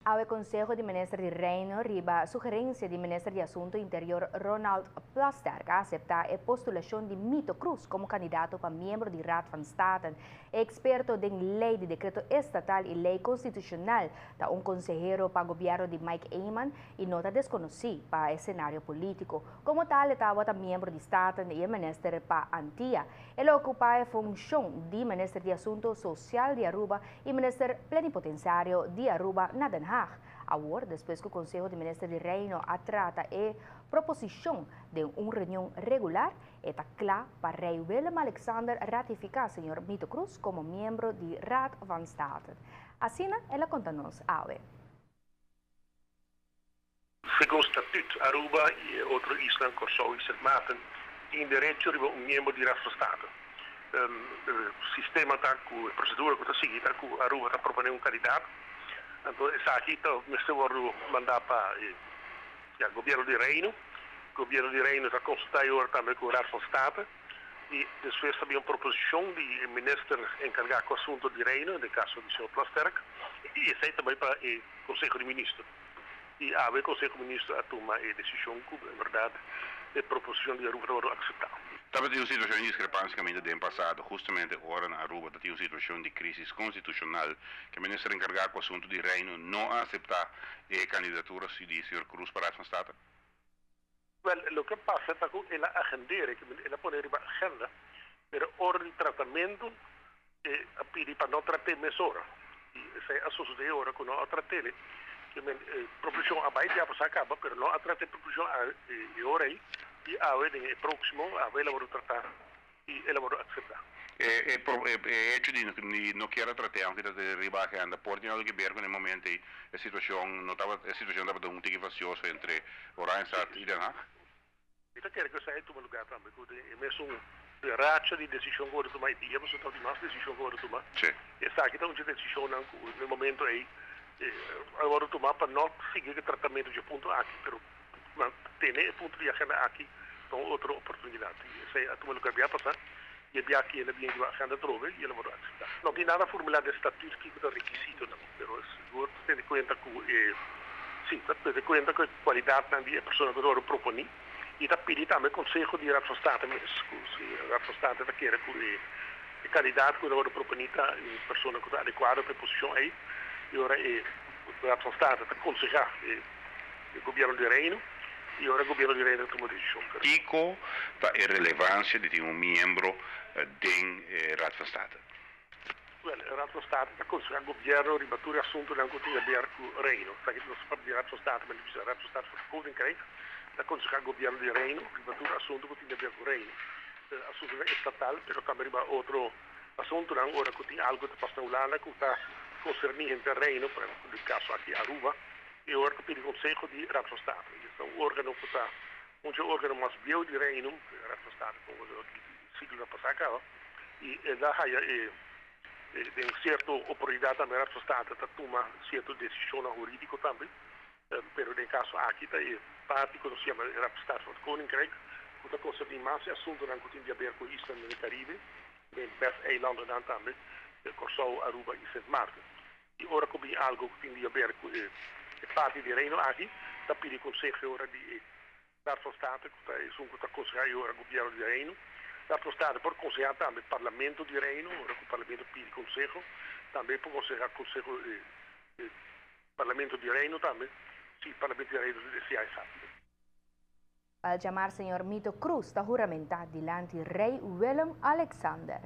Ao Conselho de Ministros de Reino, riba a sugerência do Ministro de Assunto Interior Ronald Plasterk a aceitar a postulação de Mito Cruz como candidato para membro do Raad van State, experto em lei de decreto estatal e lei constitucional da conselheiro para o governo de Mike Eyman e nota desconhecida para o cenário político. Como tal, estava membro de Estado e ministro para Antia. Ele ocupa a função de Ministro de Assunto Social de Aruba e Ministro Plenipotenciário de Aruba na Den Haag. Agora, depois que o Conselho de Ministros de Reino trata a proposição de uma reunião regular, está claro para Rei Willem Alexander ratificar o Sr. Mito Cruz como membro do Raad van State. Assim, ela conta-nos a Segundo o Estatuto, Aruba e outras islas, Corsou e Sint Maarten, têm direito a um membro do Raad van State. O sistema está com a procedura que está seguida, que Aruba está propondo um candidato. Então, essa aqui está mandar para o governo de Reino. O governo de Reino está consultando também com o Raad van State. E depois também uma proposição do ministro encarregado com o assunto de Reino, no caso do Sr. Plasterk, e essa também para o Conselho de Ministros. E o Conselho de Ministros toma a decisão que, na verdade, a proposição de Aruba não aceitar. Estava tendo uma situação de discrepância que do ano passado, justamente agora na Aruba, tinha uma situação de crise constitucional, que o ministro encarregado com o assunto de Reino não aceitar a candidatura de Sr. Cruz para a Raad van State? Well, o que passa é que ela agendera, que ela põe na agenda, pero hora de tratamento a pedir para não tratar mesora. E essa é a sociedade agora que não tratar, que a proposição abaixo já acaba, pero não tratar a proposição agora aí. E a o próximo, ela vai tratar e ela vai aceitar. Hecho de não querer tratar, aunque de arriba a agenda, pode ter algo a ver com o momento e a situação estava um tique facioso entre Randstad e Den Haag? Eu quero que eu saia do lugar também, porque é mesmo racha de decisão agora tomar e dia, mas eu tenho mais decisão agora tomar. Sim. Essa aqui está uma decisão no momento aí, agora tomar para não seguir o tratamento de ponto aqui, mas ter o ponto de agenda aqui, então outra oportunidade. Essa é a lugar que passar. E aqui ela vem a agenda trova e ela vai aceitar. Não tem nada formulado de estatuto que é requisito, não. Mas agora tem conta com sim, tem conta com a qualidade da pessoa que agora propõe e está pedindo também o Conselho de Raad van State mesmo. O Raad van State está querendo que o candidato que agora propõe está uma pessoa que está adequada para a posição aí e agora o Raad van State está aconselhar o governo de Reino e agora o governo de Reino toma decisão. Qual é a relevância de ter um membro do Raad van State? O Raad van State está aconselhando o governo a rebater o assunto que tem a ver com o Reino. Não se pode dizer Raad van State, mas o Raad van State foi Koninkrijk. Está aconselhando o governo de Reino a rebater o assunto que tem a ver com o Reino. Assunto estatal, mas também outro assunto agora que tem algo que passa na Holanda que está concernente ao Reino, por exemplo, no caso aqui Aruba, e agora que tem o Conselho de Raad van State. Este é um órgão que está um órgão mais bio de Reino, Raad van State, como o ciclo da passada, e lá tem certa oportunidade também Raad van State para tomar certa decisão jurídica também, mas no caso aqui está parte que se chama Raad van State van Koninkrijk, que está concernendo mais assuntos que tem a ver com isso no Caribe, em West-Eilanden dan também, Corsou, Aruba e Sint Maarten. E agora que tem algo que tem a ver com a parte de Reino aqui, está pedindo conselho agora de Raad van State, que está aconselhando agora o governo de Reino. Raad van State por aconselhar também o Parlamento de Reino, agora que o Parlamento pede conselho, também por aconselhar o Conselho Parlamento de Reino também, se o Parlamento de Reino se sabe. Al chamar Sr. Mito Cruz está juramentado delante Rei Willem Alexander.